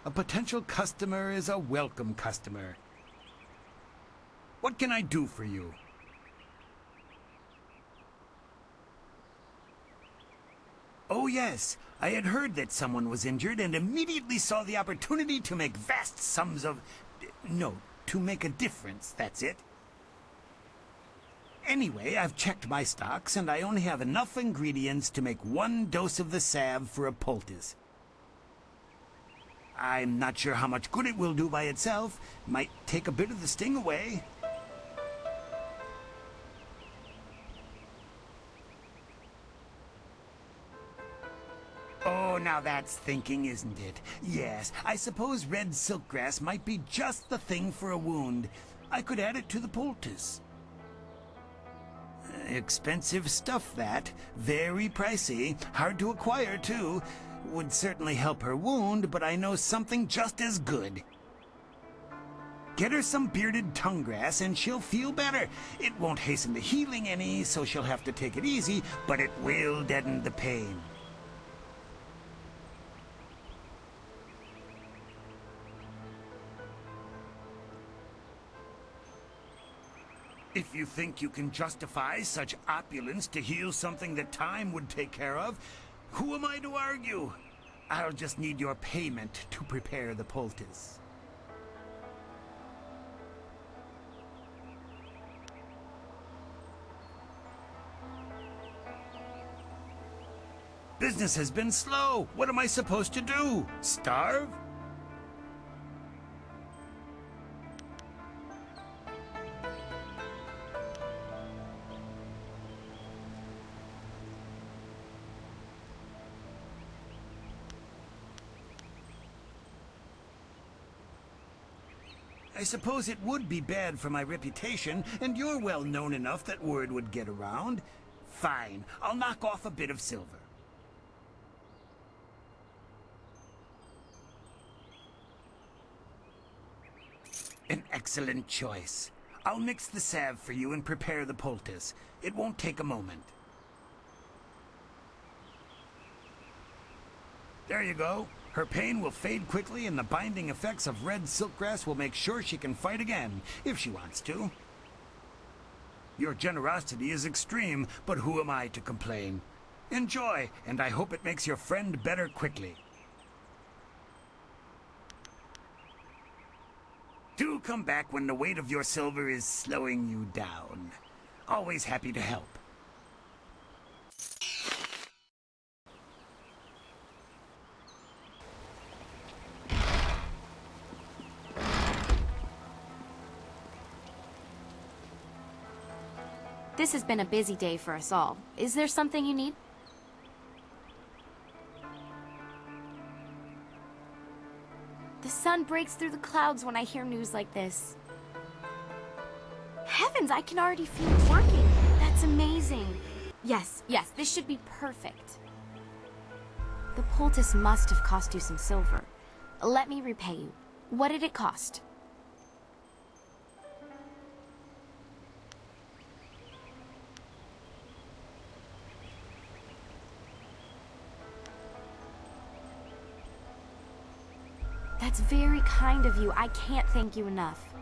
A potential customer is a welcome customer. What can I do for you? Oh yes, I had heard that someone was injured and immediately saw the opportunity to make vast sums of... No, to make a difference, that's it. Anyway, I've checked my stocks and I only have enough ingredients to make 1 dose of the salve for a poultice. I'm not sure how much good it will do by itself. Might take a bit of the sting away. Oh, now that's thinking, isn't it? Yes, I suppose red silkgrass might be just the thing for a wound. I could add it to the poultice. Expensive stuff, that. Very pricey. Hard to acquire, too. Would certainly help her wound, but I know something just as good. Get her some bearded tongue grass and she'll feel better. It won't hasten the healing any, so she'll have to take it easy, but it will deaden the pain. If you think you can justify such opulence to heal something that time would take care of, who am I to argue? I'll just need your payment to prepare the poultice. Business has been slow. What am I supposed to do? Starve? I suppose it would be bad for my reputation, and you're well known enough that word would get around. Fine, I'll knock off a bit of silver. An excellent choice. I'll mix the salve for you and prepare the poultice. It won't take a moment. There you go. Her pain will fade quickly, and the binding effects of red silkgrass will make sure she can fight again, if she wants to. Your generosity is extreme, but who am I to complain? Enjoy, and I hope it makes your friend better quickly. Do come back when the weight of your silver is slowing you down. Always happy to help. This has been a busy day for us all. Is there something you need? The sun breaks through the clouds when I hear news like this. Heavens, I can already feel it working. That's amazing. Yes, this should be perfect. The poultice must have cost you some silver. Let me repay you. What did it cost? That's very kind of you. I can't thank you enough.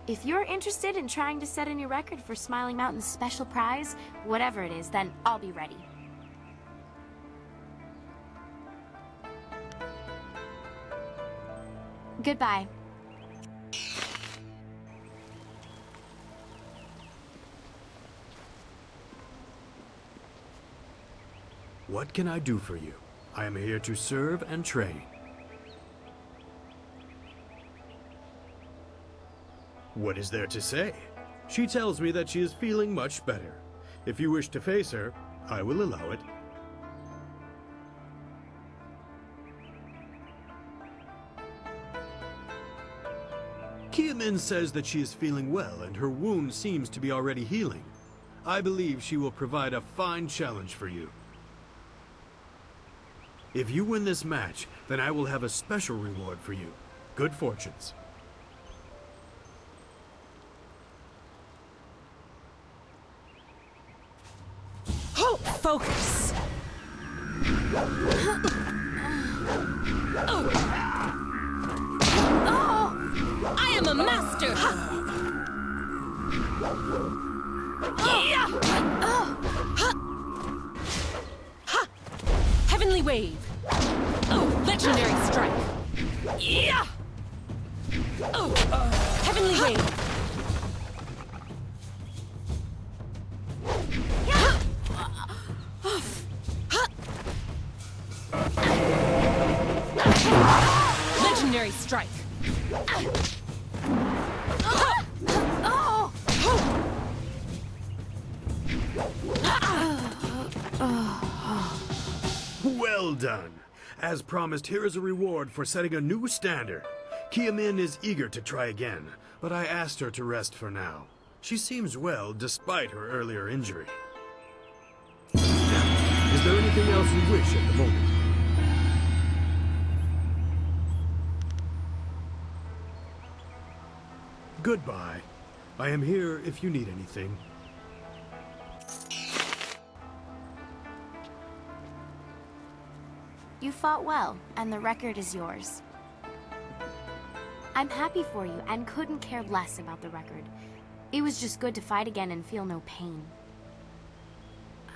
If you're interested in trying to set a new record for Smiling Mountain's special prize, whatever it is, then I'll be ready. Goodbye. What can I do for you? I am here to serve and train. What is there to say? She tells me that she is feeling much better. If you wish to face her, I will allow it. Kiamin says that she is feeling well and her wound seems to be already healing. I believe she will provide a fine challenge for you. If you win this match, then I will have a special reward for you. Good fortunes. Focus! I am a master! Heavenly wave! Oh, legendary strike! Oh, heavenly wave! Legendary strike! Well done. As promised, here is a reward for setting a new standard. Kiamin is eager to try again, but I asked her to rest for now. She seems well despite her earlier injury. Now, is there anything else you wish at the moment? Goodbye. I am here if you need anything. You fought well, and the record is yours. I'm happy for you, and couldn't care less about the record. It was just good to fight again and feel no pain.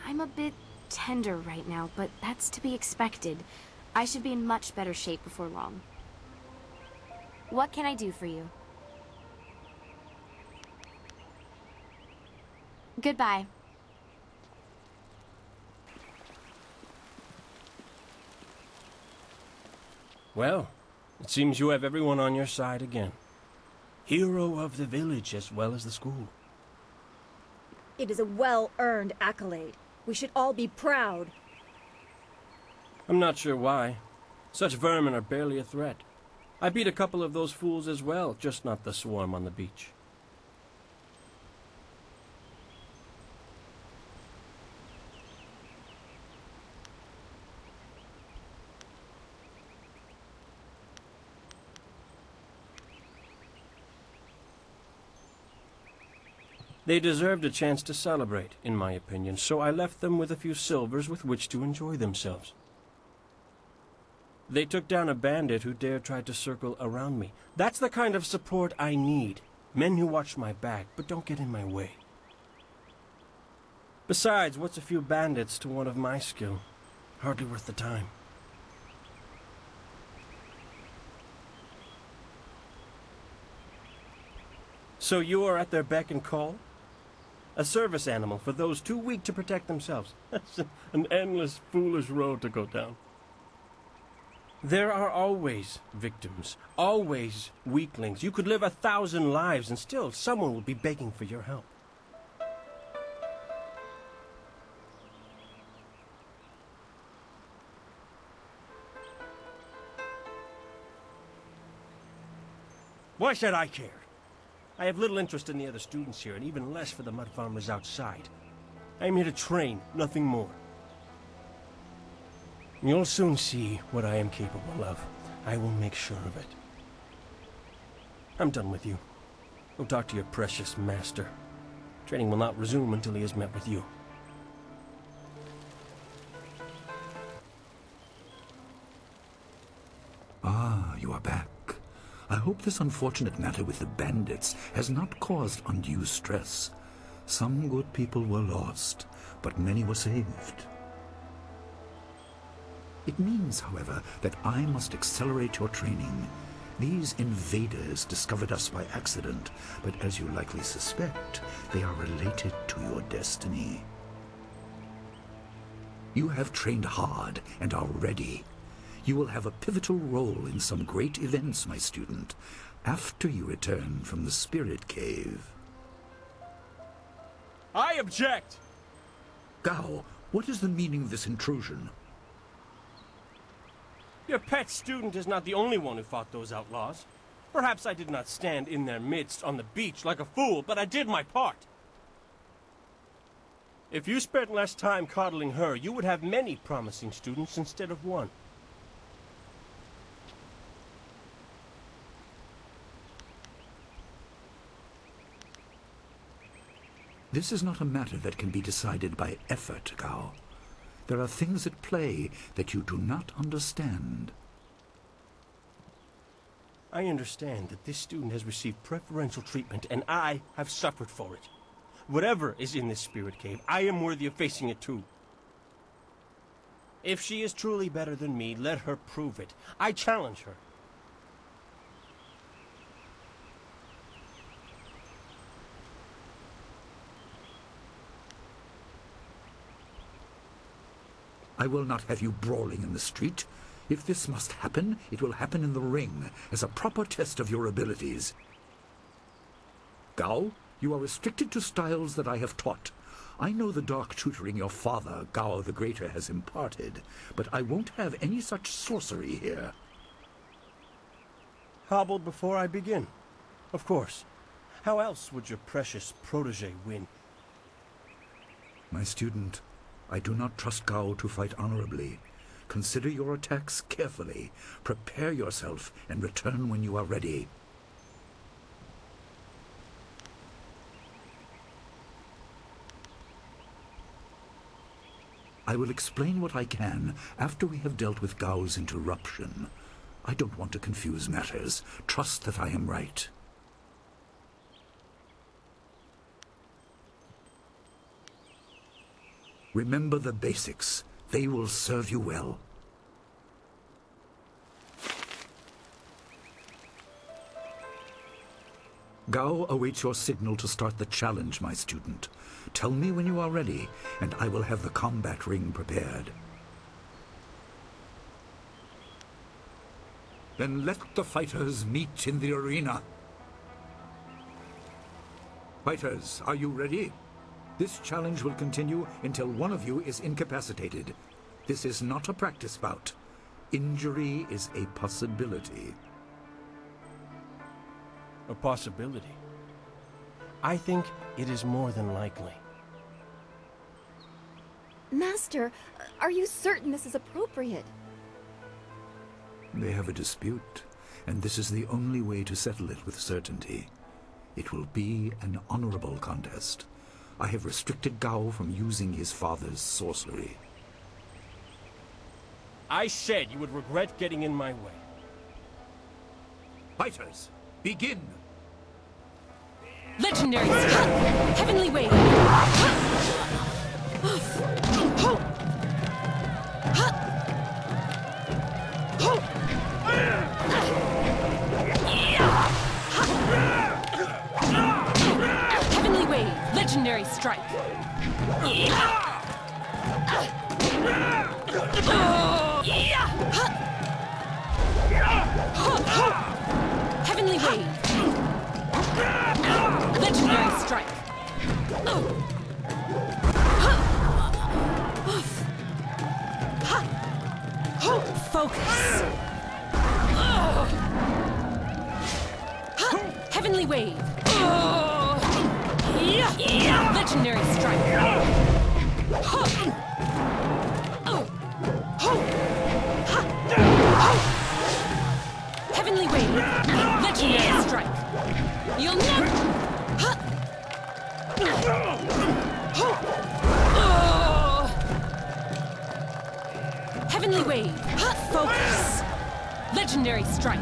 I'm a bit tender right now, but that's to be expected. I should be in much better shape before long. What can I do for you? Goodbye. Well, it seems you have everyone on your side again. Hero of the village as well as the school. It is a well-earned accolade. We should all be proud. I'm not sure why. Such vermin are barely a threat. I beat a couple of those fools as well, just not the swarm on the beach. They deserved a chance to celebrate, in my opinion, so I left them with a few silvers with which to enjoy themselves. They took down a bandit who dared try to circle around me. That's the kind of support I need. Men who watch my back, but don't get in my way. Besides, what's a few bandits to one of my skill? Hardly worth the time. So you are at their beck and call? A service animal for those too weak to protect themselves. That's an endless, foolish road to go down. There are always victims, always weaklings. You could live 1,000 lives and still someone will be begging for your help. Why should I care? I have little interest in the other students here, and even less for the mud farmers outside. I am here to train, nothing more. You'll soon see what I am capable of. I will make sure of it. I'm done with you. Go talk to your precious master. Training will not resume until he has met with you. Ah, you are back. I hope this unfortunate matter with the bandits has not caused undue stress. Some good people were lost, but many were saved. It means, however, that I must accelerate your training. These invaders discovered us by accident, but as you likely suspect, they are related to your destiny. You have trained hard and are ready. You will have a pivotal role in some great events, my student, after you return from the Spirit Cave. I object! Gao, what is the meaning of this intrusion? Your pet student is not the only one who fought those outlaws. Perhaps I did not stand in their midst on the beach like a fool, but I did my part. If you spent less time coddling her, you would have many promising students instead of one. This is not a matter that can be decided by effort, Gao. There are things at play that you do not understand. I understand that this student has received preferential treatment, and I have suffered for it. Whatever is in this spirit cave, I am worthy of facing it too. If she is truly better than me, let her prove it. I challenge her. I will not have you brawling in the street. If this must happen, it will happen in the ring, as a proper test of your abilities. Gao, you are restricted to styles that I have taught. I know the dark tutoring your father, Gao the Greater, has imparted, but I won't have any such sorcery here. Hobbled before I begin. Of course. How else would your precious protege win? My student, I do not trust Gao to fight honorably. Consider your attacks carefully. Prepare yourself and return when you are ready. I will explain what I can after we have dealt with Gao's interruption. I don't want to confuse matters. Trust that I am right. Remember the basics. They will serve you well. Gao awaits your signal to start the challenge, my student. Tell me when you are ready, and I will have the combat ring prepared. Then let the fighters meet in the arena. Fighters, are you ready? This challenge will continue until one of you is incapacitated. This is not a practice bout. Injury is a possibility. A possibility? I think it is more than likely. Master, are you certain this is appropriate? They have a dispute, and this is the only way to settle it with certainty. It will be an honorable contest. I have restricted Gao from using his father's sorcery. I said you would regret getting in my way. Fighters, begin! Legendary Heavenly Wave! Heavenly Wave! Legendary Strike! Heavenly Wave! Legendary Strike! Focus! Heavenly Wave! Legendary Strike! Heavenly Wave! Legendary Strike! You'll never... Heavenly Wave! Focus! Legendary Strike!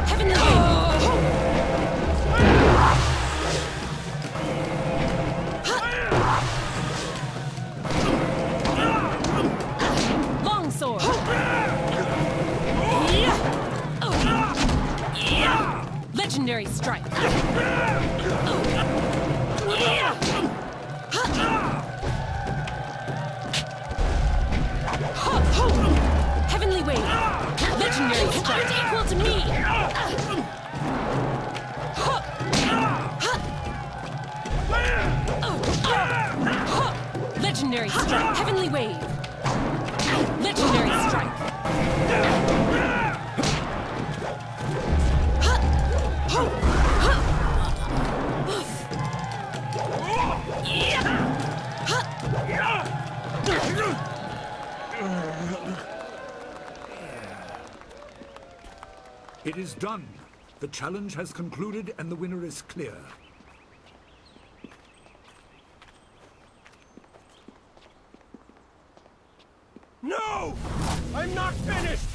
Heavenly Longsword! Legendary Strike! Heavenly Wave! Legendary Strike! Equal to me! Legendary Strike! Heavenly Wave! Legendary Strike! It is done. The challenge has concluded and the winner is clear. No! I'm not finished!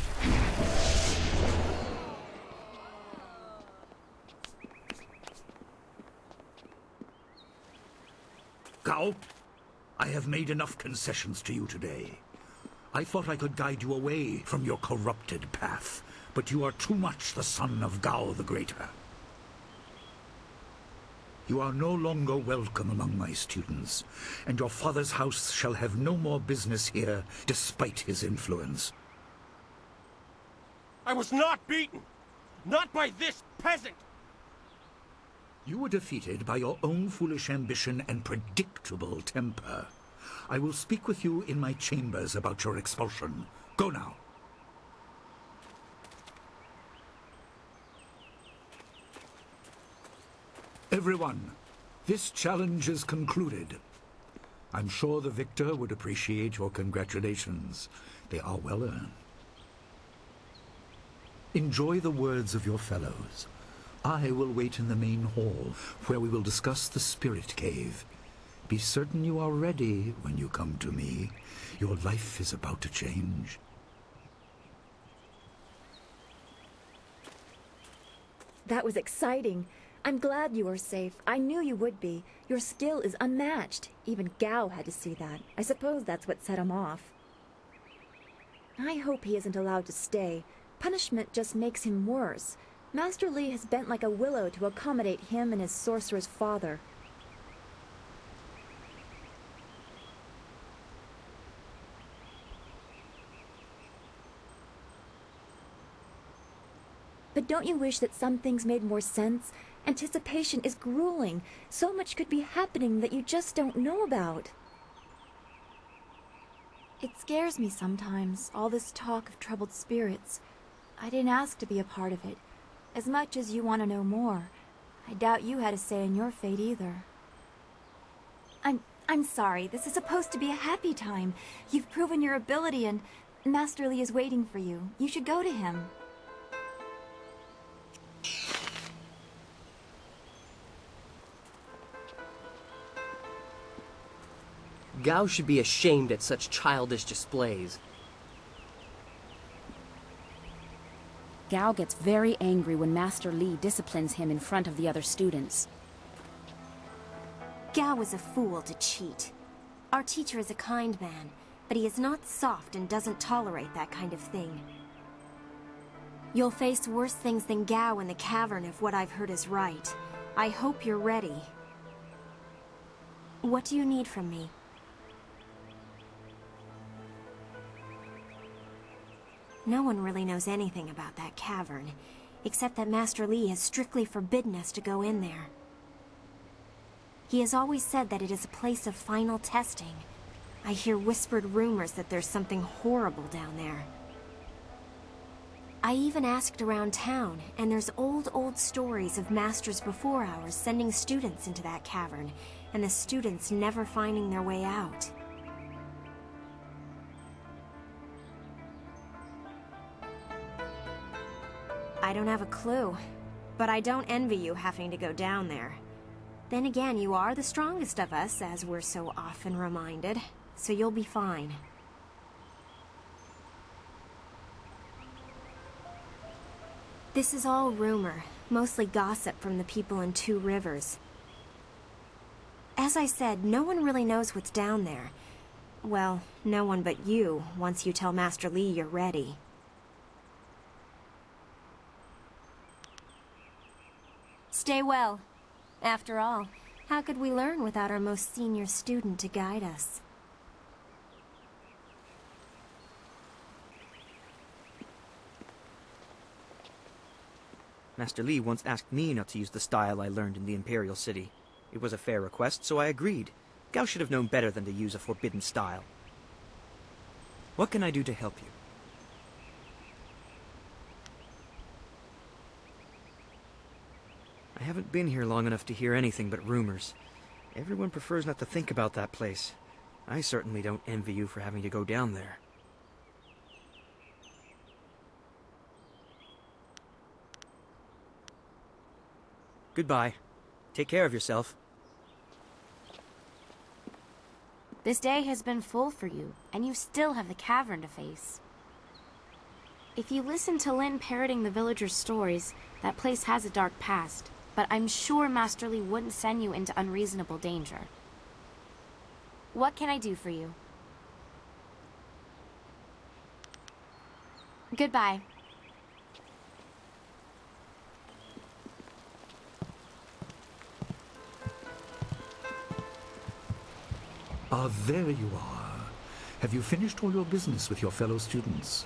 Gao, I have made enough concessions to you today. I thought I could guide you away from your corrupted path, but you are too much the son of Gao the Greater. You are no longer welcome among my students, and your father's house shall have no more business here, despite his influence. I was not beaten! Not by this peasant! You were defeated by your own foolish ambition and predictable temper. I will speak with you in my chambers about your expulsion. Go now. Everyone, this challenge is concluded. I'm sure the victor would appreciate your congratulations. They are well earned. Enjoy the words of your fellows. I will wait in the main hall, where we will discuss the Spirit Cave. Be certain you are ready when you come to me. Your life is about to change. That was exciting. I'm glad you were safe. I knew you would be. Your skill is unmatched. Even Gao had to see that. I suppose that's what set him off. I hope he isn't allowed to stay. Punishment just makes him worse. Master Li has bent like a willow to accommodate him and his sorcerer's father. But don't you wish that some things made more sense? Anticipation is grueling. So much could be happening that you just don't know about. It scares me sometimes, all this talk of troubled spirits. I didn't ask to be a part of it. As much as you want to know more, I doubt you had a say in your fate either. I'm sorry. This is supposed to be a happy time. You've proven your ability and Master Li is waiting for you. You should go to him. Gao should be ashamed at such childish displays. Gao gets very angry when Master Li disciplines him in front of the other students. Gao was a fool to cheat. Our teacher is a kind man, but he is not soft and doesn't tolerate that kind of thing. You'll face worse things than Gao in the cavern if what I've heard is right. I hope you're ready. What do you need from me? No one really knows anything about that cavern, except that Master Li has strictly forbidden us to go in there. He has always said that it is a place of final testing. I hear whispered rumors that there's something horrible down there. I even asked around town, and there's old stories of masters before ours sending students into that cavern, and the students never finding their way out. I don't have a clue, but I don't envy you having to go down there. Then again, you are the strongest of us, as we're so often reminded, so you'll be fine. This is all rumor, mostly gossip from the people in Two Rivers. As I said, no one really knows what's down there. Well, no one but you, once you tell Master Li you're ready. Stay well. After all, how could we learn without our most senior student to guide us? Master Li once asked me not to use the style I learned in the Imperial City. It was a fair request, so I agreed. Gao should have known better than to use a forbidden style. What can I do to help you? haven't been here long enough to hear anything but rumors. Everyone prefers not to think about that place. I certainly don't envy you for having to go down there. Goodbye. Take care of yourself. This day has been full for you, and you still have the cavern to face. If you listen to Lynn parroting the villagers' stories, that place has a dark past, but I'm sure Master Li wouldn't send you into unreasonable danger. What can I do for you? Goodbye. Ah, there you are. Have you finished all your business with your fellow students?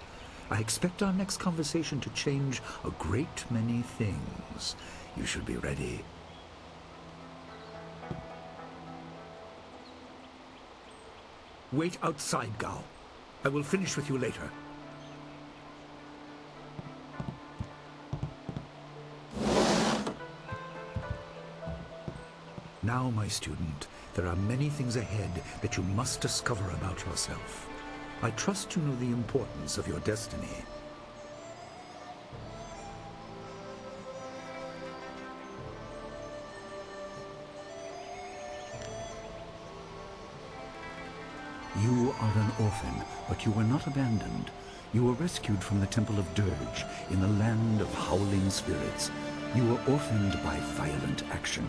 I expect our next conversation to change a great many things. You should be ready. Wait outside, Gao. I will finish with you later. Now, my student, there are many things ahead that you must discover about yourself. I trust you know the importance of your destiny. You are an orphan, but you were not abandoned. You were rescued from the Temple of Dirge in the land of howling spirits. You were orphaned by violent action.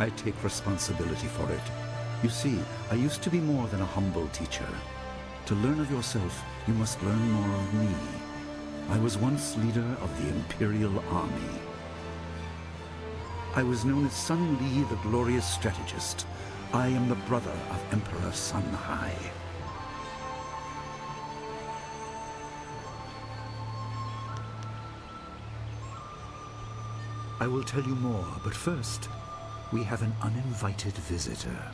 I take responsibility for it. You see, I used to be more than a humble teacher. To learn of yourself, you must learn more of me. I was once leader of the Imperial Army. I was known as Sun Li, the glorious strategist. I am the brother of Emperor Sun Hai. I will tell you more, but first, we have an uninvited visitor.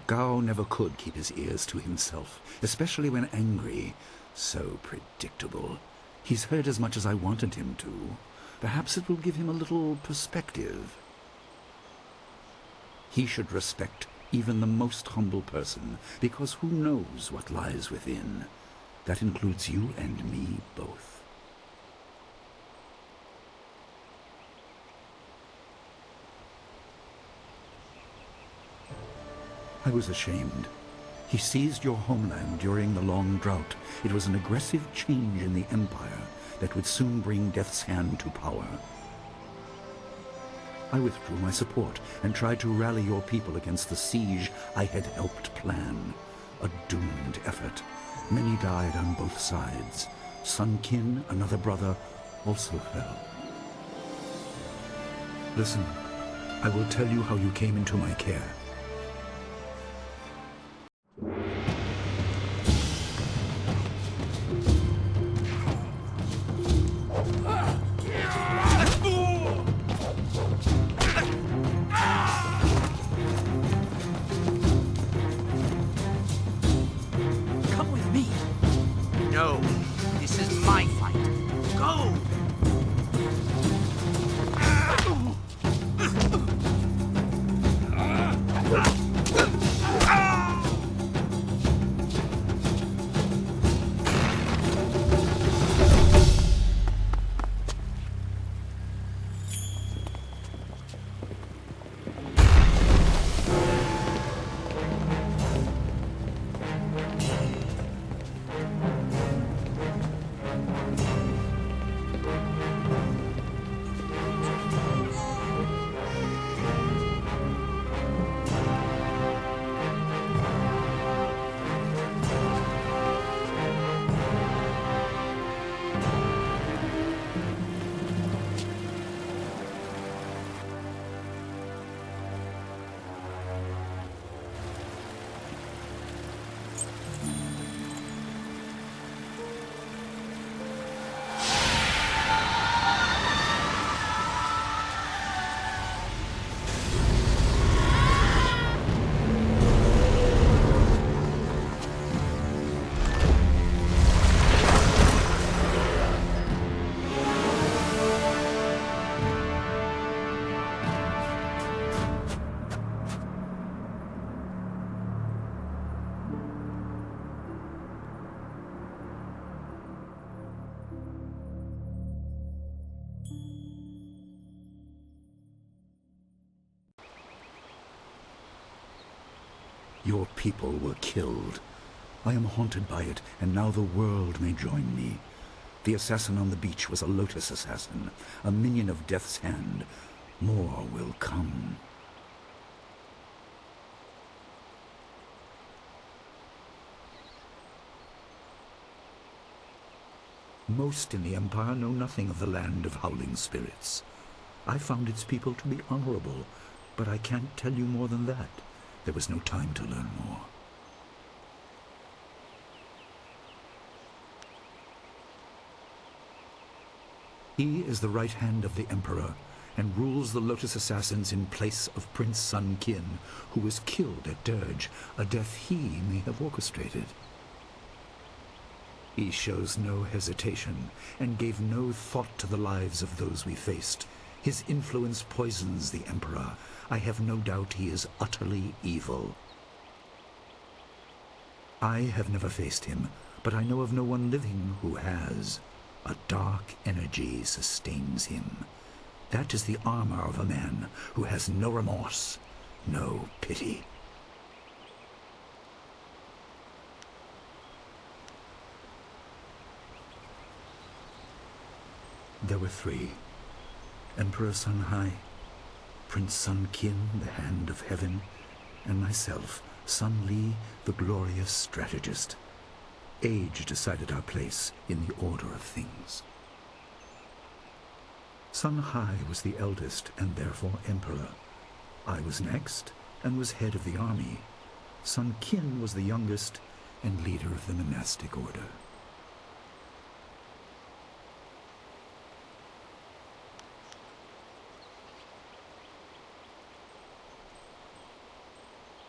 Gao never could keep his ears to himself, especially when angry. So predictable. He's heard as much as I wanted him to. Perhaps it will give him a little perspective. He should respect even the most humble person, because who knows what lies within? That includes you and me both. I was ashamed. He seized your homeland during the long drought. It was an aggressive change in the Empire that would soon bring Death's Hand to power. I withdrew my support and tried to rally your people against the siege I had helped plan. A doomed effort. Many died on both sides. Sun Qin, another brother, also fell. Listen, I will tell you how you came into my care. Come with me. No, this is my fight. Go! Your people were killed. I am haunted by it, and now the world may join me. The assassin on the beach was a Lotus assassin, a minion of Death's Hand. More will come. Most in the Empire know nothing of the land of howling spirits. I found its people to be honorable, but I can't tell you more than that. There was no time to learn more. He is the right hand of the Emperor, and rules the Lotus Assassins in place of Prince Sun Qin, who was killed at Dirge, a death he may have orchestrated. He shows no hesitation, and gave no thought to the lives of those we faced. His influence poisons the Emperor. I have no doubt he is utterly evil. I have never faced him, but I know of no one living who has. A dark energy sustains him. That is the armor of a man who has no remorse, no pity. There were three. Emperor Sun Hai, Prince Sun Qin, the Hand of Heaven, and myself, Sun Li, the glorious strategist. Age decided our place in the order of things. Sun Hai was the eldest and therefore emperor. I was next and was head of the army. Sun Qin was the youngest and leader of the monastic order.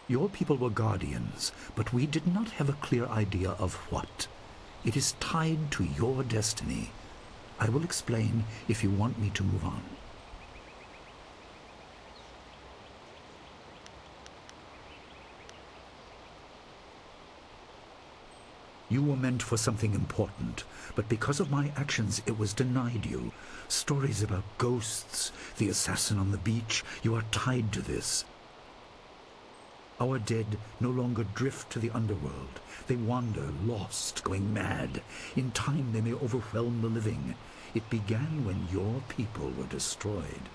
Your people were guardians, but we did not have a clear idea of what. It is tied to your destiny. I will explain if you want me to move on. You were meant for something important, but because of my actions it was denied you. Stories about ghosts, the assassin on the beach, you are tied to this. Our dead no longer drift to the underworld. They wander, lost, going mad. In time they may overwhelm the living. It began when your people were destroyed.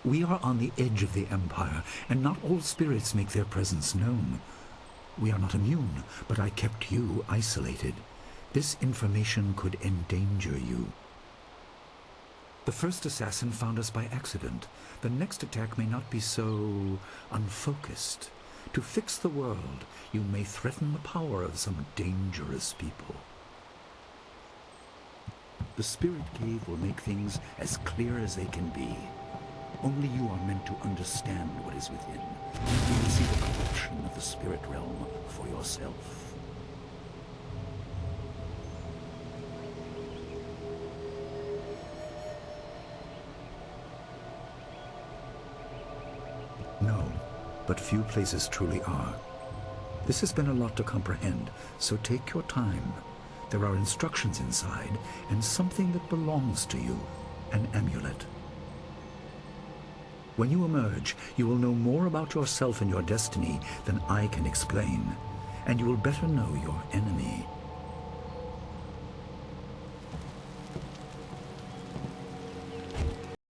We are on the edge of the Empire, and not all spirits make their presence known. We are not immune, but I kept you isolated. This information could endanger you. The first assassin found us by accident. The next attack may not be so unfocused. To fix the world, you may threaten the power of some dangerous people. The Spirit Cave will make things as clear as they can be. Only you are meant to understand what is within. You will see the corruption of the spirit realm for yourself. No, but few places truly are. This has been a lot to comprehend, so take your time. There are instructions inside, and something that belongs to you, an amulet. When you emerge, you will know more about yourself and your destiny than I can explain, and you will better know your enemy.